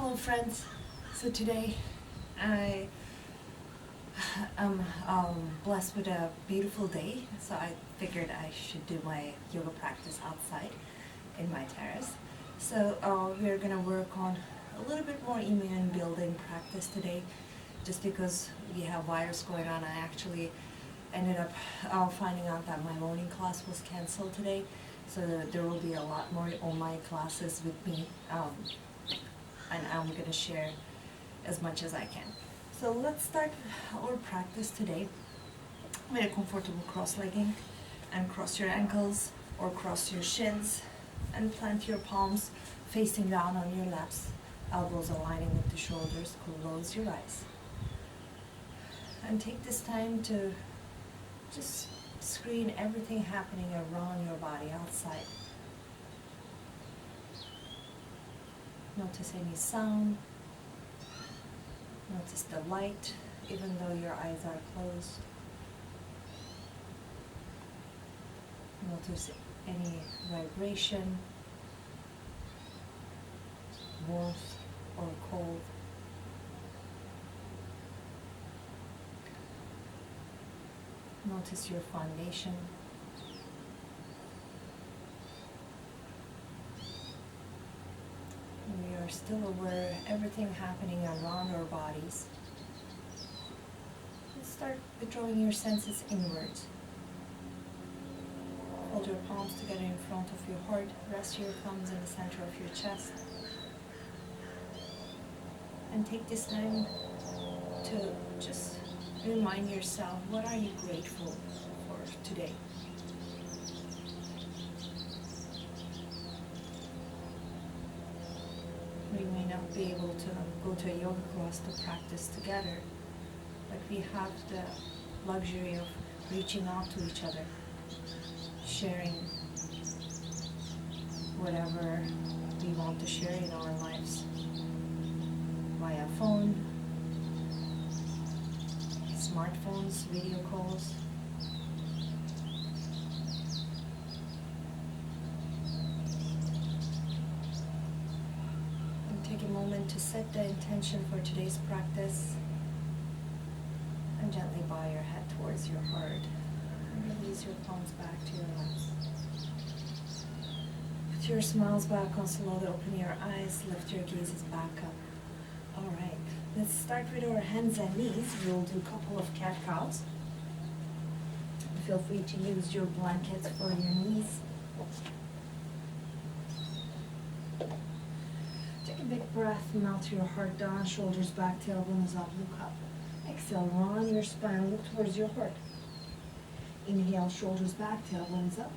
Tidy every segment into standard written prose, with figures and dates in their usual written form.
Hello friends. So today I am blessed with a beautiful day, so I figured I should do my yoga practice outside in my terrace. So we're gonna work on a little bit more immune building practice today, just because we have virus going on. I actually ended up finding out that my morning class was canceled today, so there will be a lot more online classes with me. And I'm going to share as much as I can. So let's start our practice today with a comfortable cross-legging, and cross your ankles or cross your shins and plant your palms facing down on your laps, elbows aligning with the shoulders. Close your eyes and take this time to just screen everything happening around your body outside. Notice any sound. Notice the light, even though your eyes are closed. Notice any vibration, warmth or cold. Notice your foundation. We are still aware of everything happening around our bodies. And start withdrawing your senses inwards. Hold your palms together in front of your heart. Rest your thumbs in the center of your chest. And take this time to just remind yourself, what are you grateful for today? We may not be able to go to a yoga class to practice together, but we have the luxury of reaching out to each other, sharing whatever we want to share in our lives via phone, smartphones, video calls. Take a moment to set the intention for today's practice, and gently bow your head towards your heart and release your palms back to your laps. Put your smiles back on, slowly open your eyes, lift your gazes back up. Alright, let's start with our hands and knees. We'll do a couple of cat cows. Feel free to use your blankets for your knees. Take a big breath, melt your heart down, shoulders back, tailbones up, look up. Exhale, round your spine, look towards your heart. Inhale, shoulders back, tailbones up.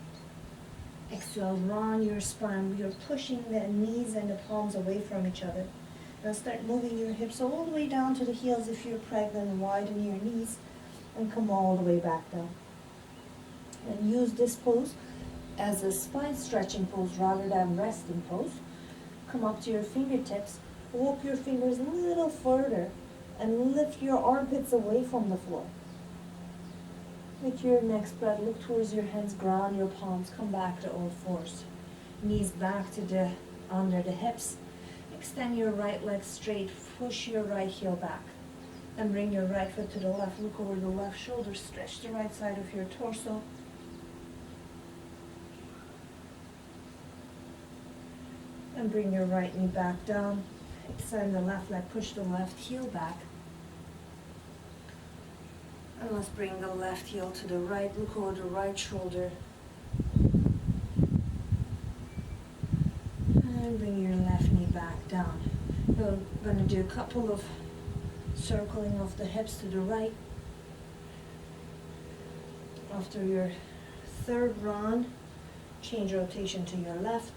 Exhale, round your spine. You're pushing the knees and the palms away from each other. Now start moving your hips all the way down to the heels if you're pregnant. Widen your knees and come all the way back down. And use this pose as a spine stretching pose rather than resting pose. Come up to your fingertips, walk your fingers a little further, and lift your armpits away from the floor. With your next breath, look towards your hands, ground your palms, come back to all fours. Knees back to under the hips. Extend your right leg straight, push your right heel back. Then bring your right foot to the left, look over the left shoulder, stretch the right side of your torso. And bring your right knee back down. Extend the left leg, push the left heel back. And let's bring the left heel to the right, look over the right shoulder. And bring your left knee back down. We're going to do a couple of circling of the hips to the right. After your third round, change rotation to your left.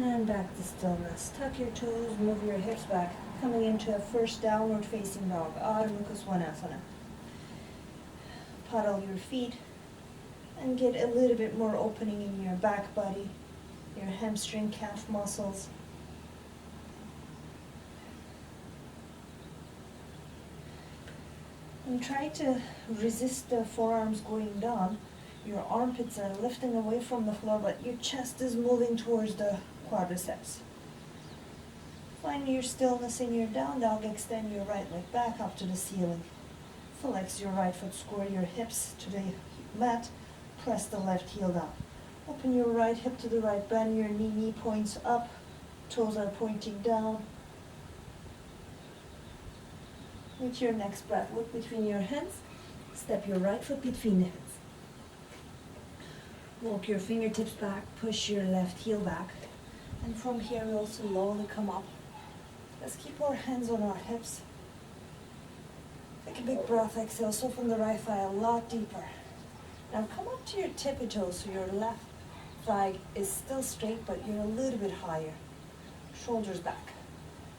And back to stillness. Tuck your toes, move your hips back, coming into a first downward facing dog, Ardha Mukha Svanasana. Paddle your feet and get a little bit more opening in your back body, your hamstring, calf muscles. And try to resist the forearms going down. Your armpits are lifting away from the floor, but your chest is moving towards the quadriceps. Find your stillness in your down dog. Extend your right leg back up to the ceiling. Flex your right foot, square your hips to the mat. Press the left heel down. Open your right hip to the right, bend your knee points up. Toes are pointing down. With your next breath, look between your hands. Step your right foot between the hands. Walk your fingertips back, push your left heel back. And from here we'll slowly come up. Let's keep our hands on our hips. Take a big breath, exhale, soften the right thigh a lot deeper. Now come up to your tippy toes so your left thigh is still straight, but you're a little bit higher. Shoulders back.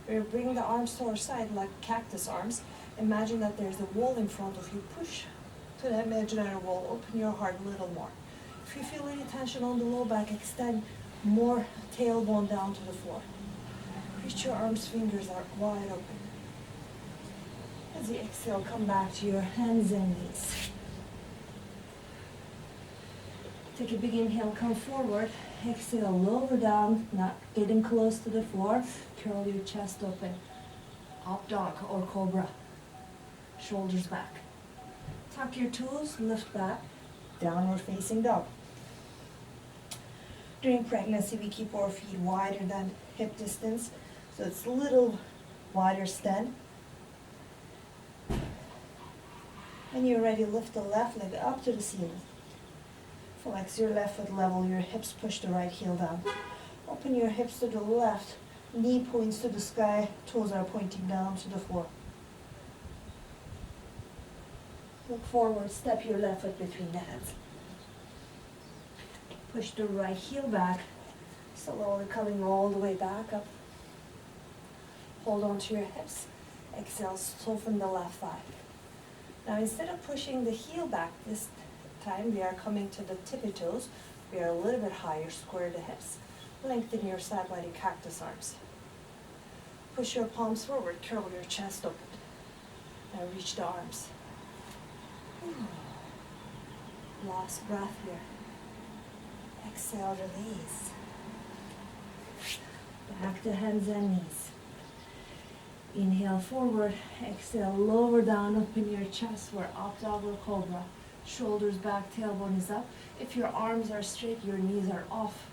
We're bringing the arms to our side like cactus arms. Imagine that there's a wall in front of you. Push to the imaginary wall. Open your heart a little more. If you feel any tension on the low back, extend more tailbone down to the floor. Reach your arms, fingers are wide open. As you exhale, come back to your hands and knees. Take a big inhale, come forward. Exhale, lower down, not getting close to the floor. Curl your chest open. Up dog or cobra. Shoulders back. Tuck your toes, lift back. Downward facing dog. During pregnancy, we keep our feet wider than hip distance, so it's a little wider stand. When you're ready, lift the left leg up to the ceiling. Flex your left foot, level your hips, push the right heel down. Open your hips to the left, knee points to the sky, toes are pointing down to the floor. Look forward, step your left foot between the hands. Push the right heel back, slowly coming all the way back up. Hold on to your hips. Exhale, soften the left thigh. Now instead of pushing the heel back this time, we are coming to the tippy toes. We are a little bit higher, square the hips. Lengthen your side body cactus arms. Push your palms forward, curl your chest open. Now reach the arms. Last breath here. Exhale, release. Back to hands and knees. Inhale forward, exhale, lower down, open your chest for up dog or cobra. Shoulders back, tailbone is up. If your arms are straight, your knees are off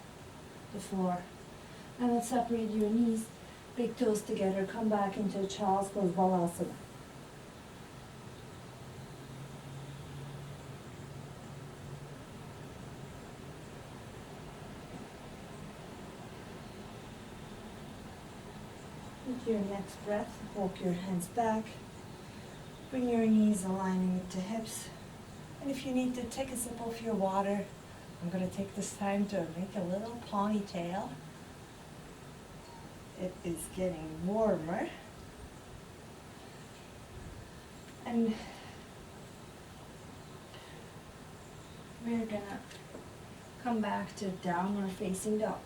the floor. And then separate your knees, big toes together, come back into child's pose, balasana. With your next breath, walk your hands back. Bring your knees aligning with the hips. And if you need to take a sip of your water, I'm going to take this time to make a little ponytail. It is getting warmer. And we're going to come back to downward facing dog.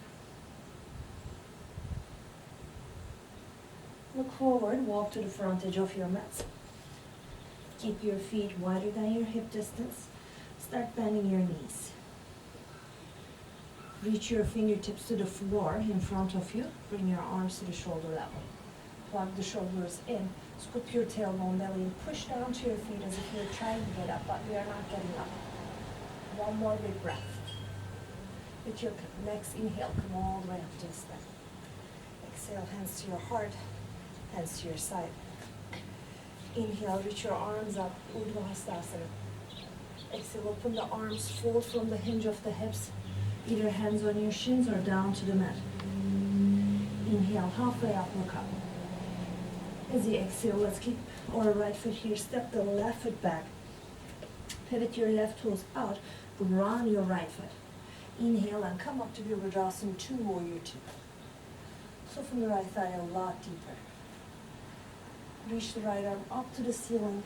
Look forward, walk to the front edge of your mat. Keep your feet wider than your hip distance. Start bending your knees. Reach your fingertips to the floor in front of you. Bring your arms to the shoulder level. Plug the shoulders in. Scoop your tailbone belly and push down to your feet as if you're trying to get up, but we are not getting up. One more big breath. With your next inhale, come all the way up to the step. Exhale, hands to your heart. Hands to your side. Inhale, reach your arms up, Urdhva Hastasana. Exhale, open the arms, fold from the hinge of the hips, either hands on your shins or down to the mat. Inhale, halfway up, look up. As you exhale, let's keep our right foot here, step the left foot back. Pivot your left toes out, round your right foot. Inhale and come up to Virabhadrasana 2, Warrior 2. Soften the right thigh a lot deeper. Reach the right arm up to the ceiling.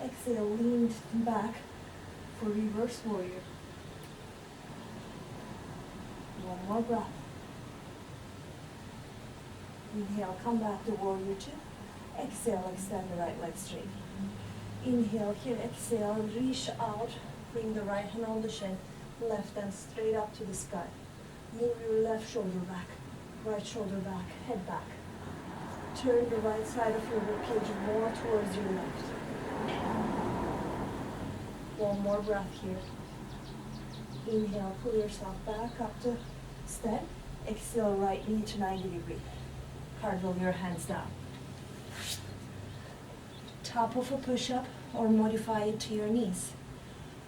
Exhale, lean back for reverse warrior. One more breath. Inhale, come back to warrior 2. Exhale, extend the right leg straight. Inhale here, exhale, reach out, bring the right hand on the shin, left hand straight up to the sky. Move your left shoulder back, right shoulder back, head back. Turn the right side of your ribcage more towards your left. One more breath here. Inhale, pull yourself back up to stand. Exhale, right knee to 90 degrees. Cartwheel your hands down. Top of a push-up or modify it to your knees.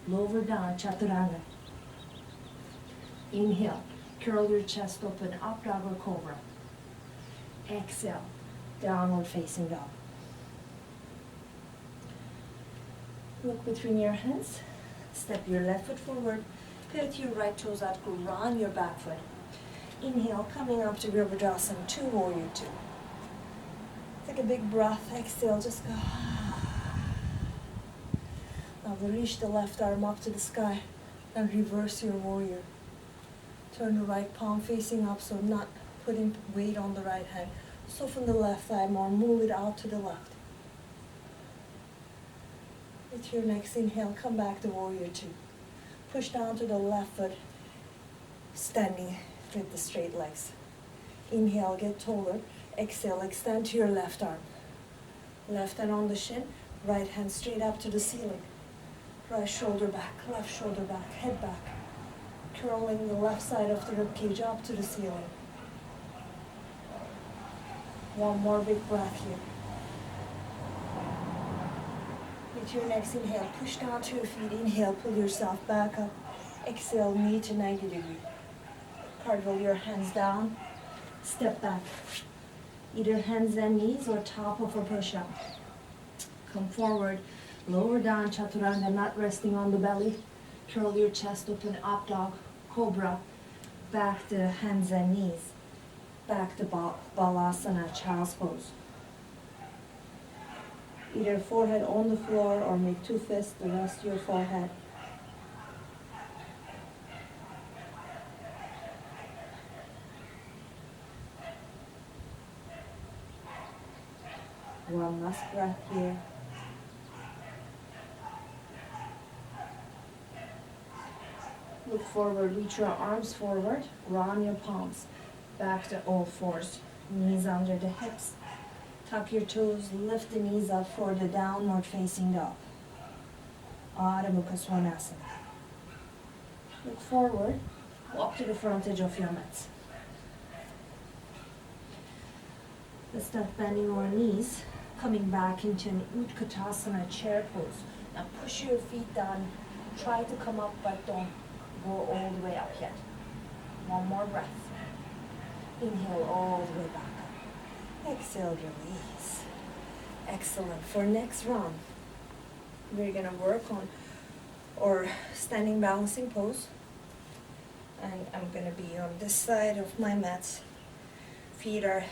Lower down, chaturanga. Inhale, curl your chest open, up dog or cobra. Exhale, downward facing dog. Look between your hands. Step your left foot forward. Pivot your right toes out, ground your back foot. Inhale, coming up to Virabhadrasana 2, Warrior 2. Take a big breath, exhale, just go. Now reach the left arm up to the sky and reverse your warrior. Turn the right palm facing up, so not putting weight on the right hand. Soften the left thigh more, move it out to the left. With your next inhale, come back to Warrior 2. Push down to the left foot, standing with the straight legs. Inhale, get taller. Exhale, extend to your left arm. Left hand on the shin, right hand straight up to the ceiling. Right shoulder back, left shoulder back, head back. Curling the left side of the ribcage up to the ceiling. One more big breath here. With your next inhale, push down to your feet. Inhale, pull yourself back up. Exhale, knee to 90 degrees. Cartwheel your hands down. Step back. Either hands and knees or top of a push-up. Come forward, lower down, chaturanga, not resting on the belly. Curl your chest open, up dog, cobra. Back to hands and knees. Back to balasana, child's pose. Either forehead on the floor or make two fists, the rest your forehead. One last breath here. Look forward, reach your arms forward, ground your palms. Back to all fours, knees under the hips. Tuck your toes, lift the knees up for the downward facing dog. Adho Mukha Svanasana. Look forward, walk to the front edge of your mats. Let's start bending your knees, coming back into an Utkatasana chair pose. Now push your feet down, try to come up but don't go all the way up yet. One more breath. Inhale all the way back up. Exhale, release. Excellent. For next round, we're gonna work on or standing balancing pose. And I'm gonna be on this side of my mat. Feet are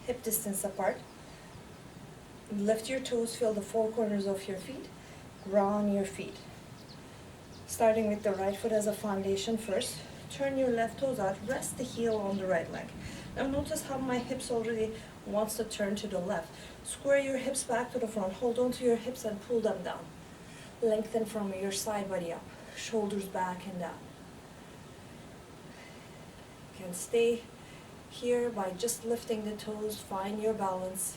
hip distance apart. Lift your toes, feel the four corners of your feet. Ground your feet. Starting with the right foot as a foundation first. Turn your left toes out, rest the heel on the right leg. Now notice how my hips already wants to turn to the left. Square your hips back to the front, hold on to your hips and pull them down. Lengthen from your side body up, shoulders back and down. You can stay here by just lifting the toes, find your balance.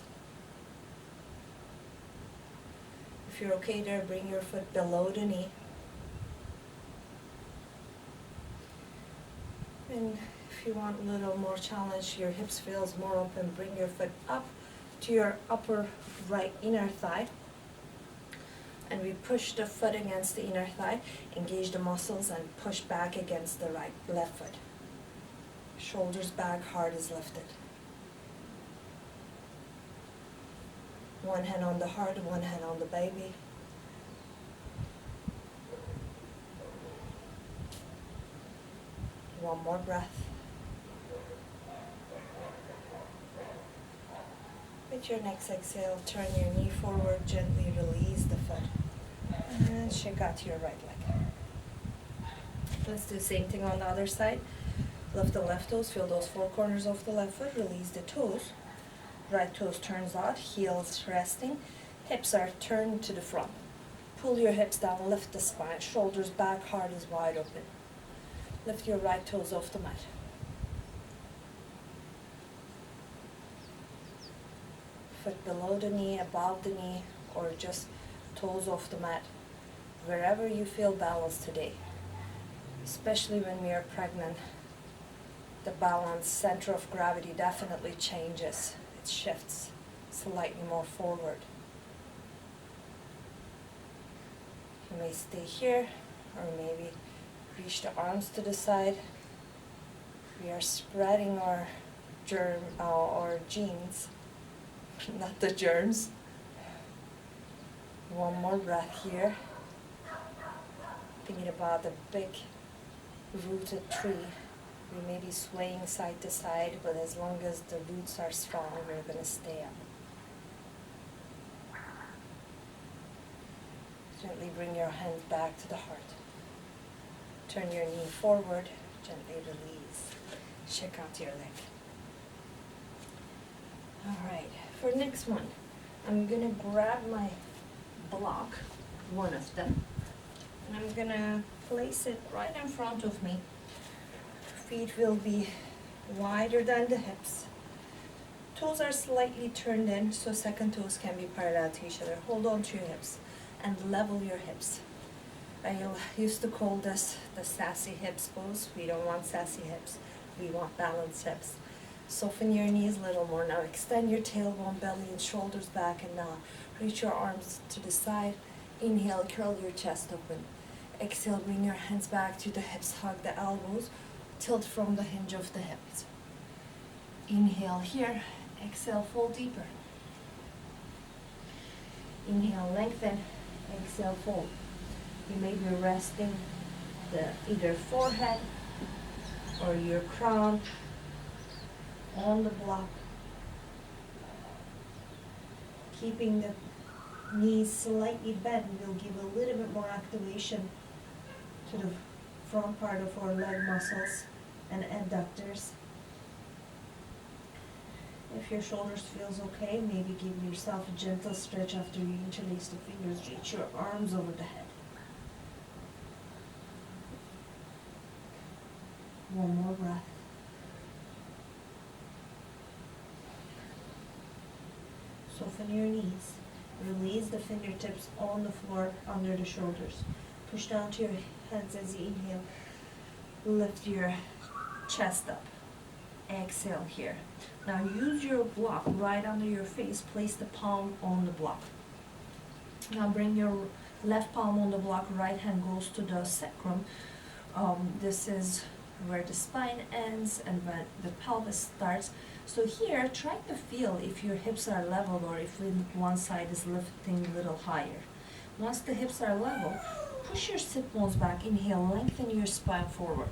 If you're okay there, bring your foot below the knee. And if you want a little more challenge, your hips feels more open, bring your foot up to your upper right inner thigh. And we push the foot against the inner thigh, engage the muscles and push back against the left foot. Shoulders back, heart is lifted. One hand on the heart, one hand on the baby. One more breath. With your next exhale, turn your knee forward, gently release the foot. And shake out to your right leg. Let's do the same thing on the other side. Lift the left toes, feel those four corners of the left foot, release the toes. Right toes turns out, heels resting, Hips are turned to the front. Pull your hips down, lift the spine, shoulders back, heart is wide open. Lift your right toes off the mat. Foot below the knee, above the knee, or just toes off the mat. Wherever you feel balanced today. Especially when we are pregnant, the balance, center of gravity definitely changes. It shifts slightly more forward. You may stay here, or maybe reach the arms to the side. We are spreading our genes, not the germs. One more breath here. Thinking about the big rooted tree. We may be swaying side to side, but as long as the roots are strong, we're going to stay up. Gently bring your hands back to the heart. Turn your knee forward, gently release. Check out your leg. Alright, for next one, I'm going to grab my block, one of them, and I'm going to place it right in front of me. Feet will be wider than the hips. Toes are slightly turned in, so second toes can be parallel to each other. Hold on to your hips and level your hips. I used to call this the sassy hips pose. We don't want sassy hips. We want balanced hips. Soften your knees a little more. Now extend your tailbone, belly, and shoulders back, and now reach your arms to the side. Inhale, curl your chest open. Exhale, bring your hands back to the hips, hug the elbows, tilt from the hinge of the hips. Inhale here, exhale, fold deeper. Inhale, lengthen, exhale, fold. You may be resting the either forehead or your crown on the block. Keeping the knees slightly bent will give a little bit more activation to the front part of our leg muscles and adductors. If your shoulders feels okay, maybe give yourself a gentle stretch after you interlace the fingers. Reach your arms over the head. One more breath. Soften your knees. Release the fingertips on the floor under the shoulders. Push down to your hands as you inhale. Lift your chest up. Exhale here. Now use your block right under your face. Place the palm on the block. Now bring your left palm on the block. Right hand goes to the sacrum. This is where the spine ends and when the pelvis starts. So here, try to feel if your hips are level or if one side is lifting a little higher. Once the hips are level, push your sit bones back. Inhale, lengthen your spine forward.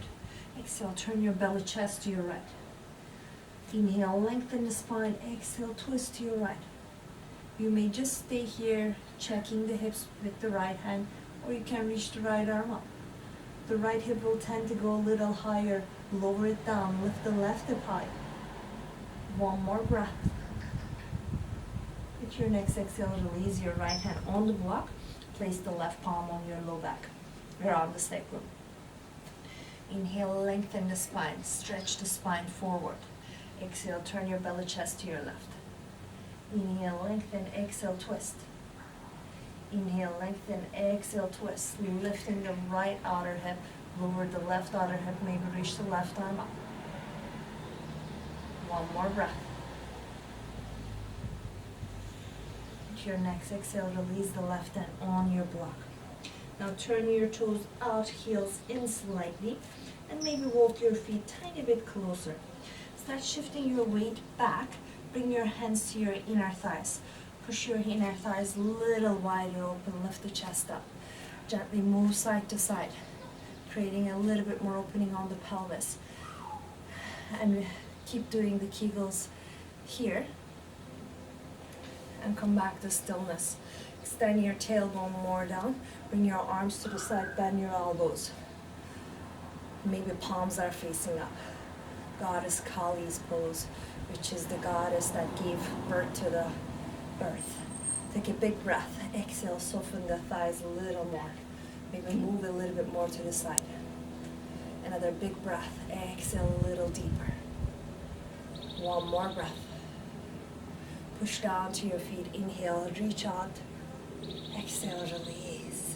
Exhale, turn your belly chest to your right. Inhale, lengthen the spine. Exhale, twist to your right. You may just stay here, checking the hips with the right hand, or you can reach the right arm up. The right hip will tend to go a little higher. Lower it down. Lift the left hip high. One more breath. With your next exhale, release your right hand on the block. Place the left palm on your low back, around the sacrum. Inhale, lengthen the spine. Stretch the spine forward. Exhale, turn your belly chest to your left. Inhale, lengthen. Exhale, twist. Inhale, lengthen. Exhale, twist. Lifting the right outer hip. Lower the left outer hip. Maybe reach the left arm up. One more breath. With your next exhale, release the left hand on your block. Now turn your toes out, heels in slightly, and maybe walk your feet tiny bit closer. Start shifting your weight back. Bring your hands to your inner thighs. Push your inner thighs a little wider open. Lift the chest up. Gently move side to side, creating a little bit more opening on the pelvis. And keep doing the Kegels here. And come back to stillness. Extend your tailbone more down. Bring your arms to the side, bend your elbows. Maybe palms are facing up. Goddess Kali's pose, which is the goddess that gave birth to the earth. Take a big breath. Exhale, soften the thighs a little more. Maybe move a little bit more to the side. Another big breath. Exhale a little deeper. One more breath. Push down to your feet. Inhale, reach out. Exhale, release.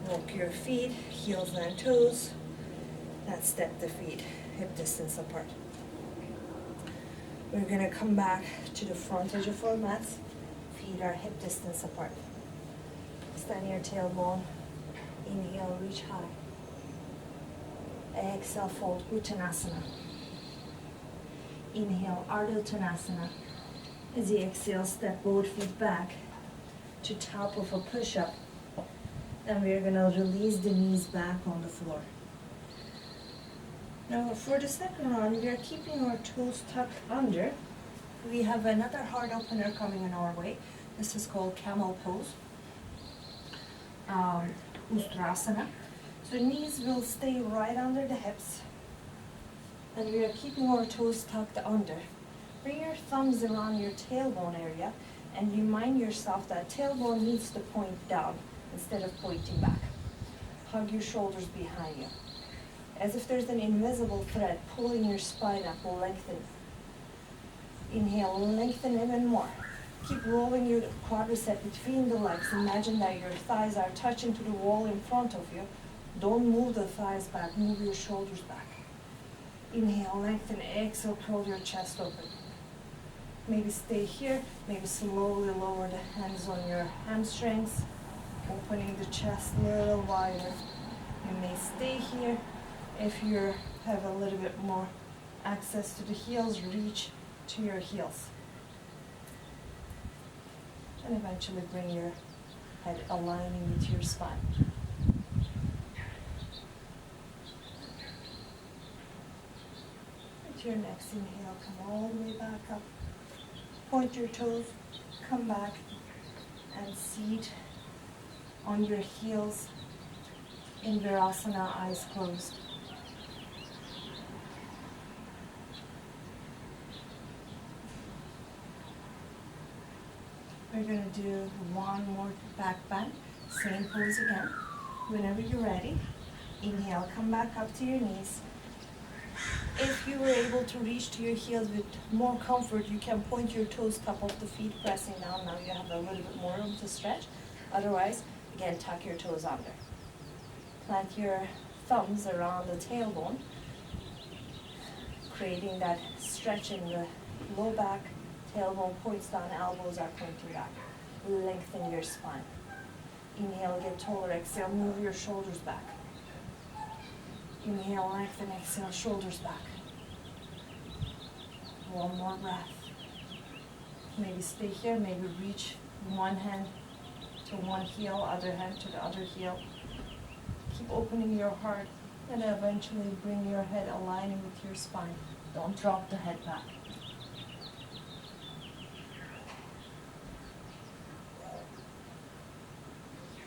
Walk your feet, heels and toes. And step the feet hip distance apart. We're gonna come back to the front edge of our mats. Feet are hip distance apart. Stand your tailbone. Inhale, reach high. Exhale, fold, Uttanasana. Inhale, Ardha Uttanasana. As you exhale, step both feet back to top of a push-up. And we're gonna release the knees back on the floor. Now for the second round, we are keeping our toes tucked under. We have another heart opener coming in our way. This is called camel pose. Ustrasana. So knees will stay right under the hips. And we are keeping our toes tucked under. Bring your thumbs around your tailbone area and remind yourself that tailbone needs to point down instead of pointing back. Hug your shoulders behind you. As if there's an invisible thread pulling your spine up, lengthen. Inhale, lengthen even more. Keep rolling your quadricep between the legs. Imagine that your thighs are touching to the wall in front of you. Don't move the thighs back, move your shoulders back. Inhale, lengthen, exhale, curl your chest open. Maybe stay here, maybe slowly lower the hands on your hamstrings, opening the chest a little wider. You may stay here. If you have a little bit more access to the heels, reach to your heels. And eventually bring your head aligning with your spine. With your next inhale, come all the way back up. Point your toes, come back, and seat on your heels in Virasana, eyes closed. We're going to do one more back bend, same pose again. Whenever you're ready, inhale, come back up to your knees. If you were able to reach to your heels with more comfort, you can point your toes, top of the feet, pressing down. Now you have a little bit more room to stretch. Otherwise, again, tuck your toes under. Plant your thumbs around the tailbone, creating that stretch in the low back. Tailbone points down, elbows are pointing back. Lengthen your spine. Inhale, get taller. Exhale, move your shoulders back. Inhale, lengthen, exhale, shoulders back. One more breath. Maybe stay here, maybe reach one hand to one heel, other hand to the other heel. Keep opening your heart and eventually bring your head aligning with your spine. Don't drop the head back.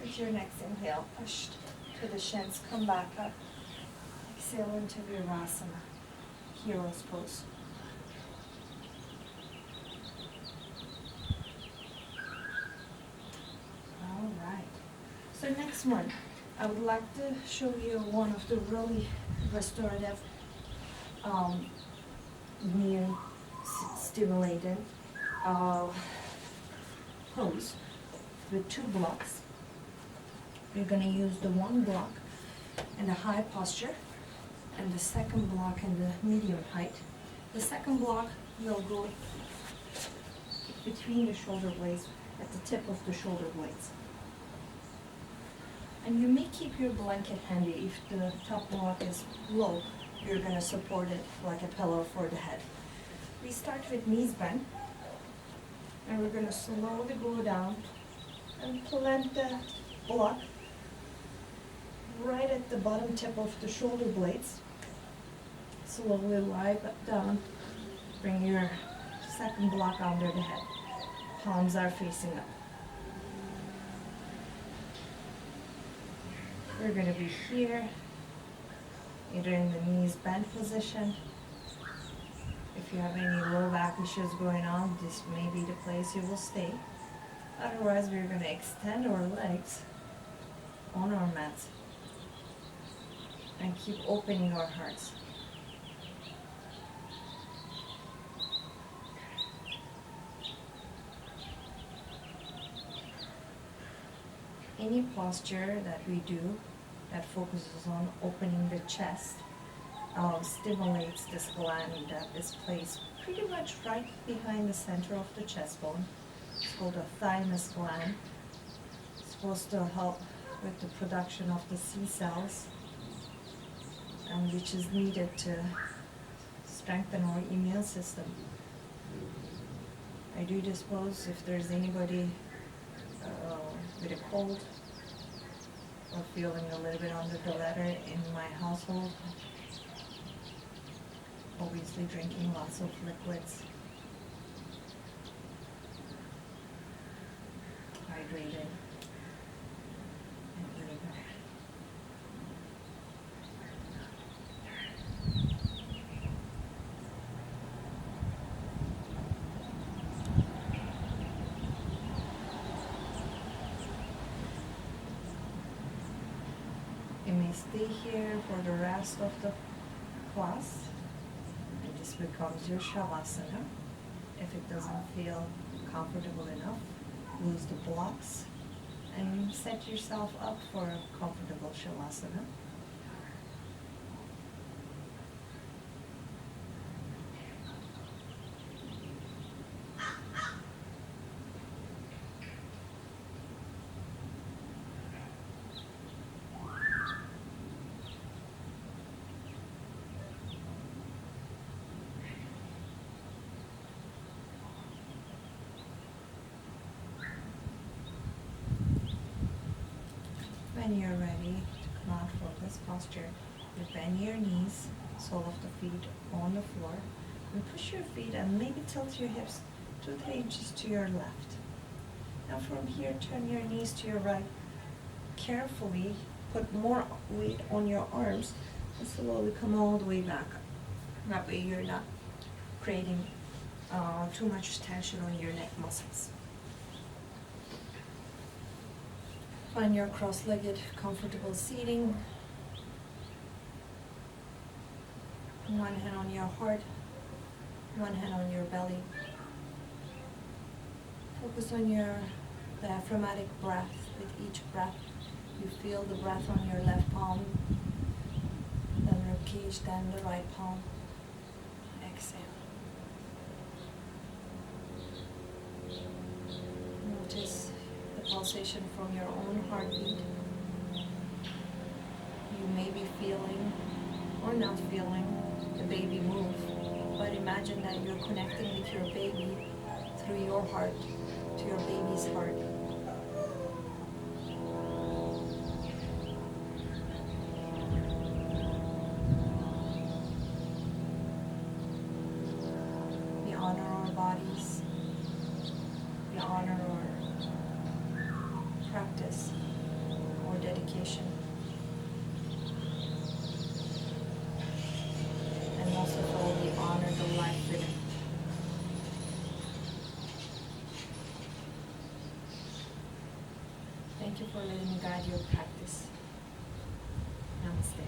With your next inhale, push to the shins, come back up. Exhale into Virasana, Hero's Pose. All right. So next one, I would like to show you one of the really restorative, immune stimulating pose with two blocks. We're going to use the one block in the high posture and the second block in the medium height. The second block will go between the shoulder blades, at the tip of the shoulder blades. And you may keep your blanket handy. If the top block is low, you're going to support it like a pillow for the head. We start with knees bent, and we're going to slowly go down and plant the block right at the bottom tip of the shoulder blades. Slowly lie down. Bring your second block under the head. Palms are facing up. We're going to be here, either in the knees bent position. If you have any low back issues going on, this may be the place you will stay. Otherwise, we're going to extend our legs on our mats and keep opening our hearts. Any posture that we do that focuses on opening the chest stimulates this gland that is placed pretty much right behind the center of the chest bone. It's called the thymus gland. It's supposed to help with the production of the C cells, and which is needed to strengthen our immune system. I do dispose if there's anybody with a cold or feeling a little bit under the weather in my household. Obviously drinking lots of liquids, hydrated, and eating better. You may stay here for the rest of the class. And this becomes your shavasana. If it doesn't feel comfortable enough, lose the blocks and set yourself up for a comfortable shavasana. When you're ready to come out from this posture, you bend your knees, sole of the feet on the floor, and push your feet and maybe tilt your hips 2-3 inches to your left. Now from here, turn your knees to your right. Carefully put more weight on your arms and slowly come all the way back. That way you're not creating too much tension on your neck muscles. Find your cross-legged, comfortable seating. One hand on your heart, one hand on your belly. Focus on your diaphragmatic breath. With each breath, you feel the breath on your left palm, then rib cage, then the right palm. Exhale. Notice the pulsation from your own heartbeat. You may be feeling or not feeling the baby move, but imagine that you're connecting with your baby through your heart to your baby's heart. We honor our bodies. We honor our practice or dedication. And most of all, we honor the life rhythm. Thank you for letting me guide your practice. Namaste.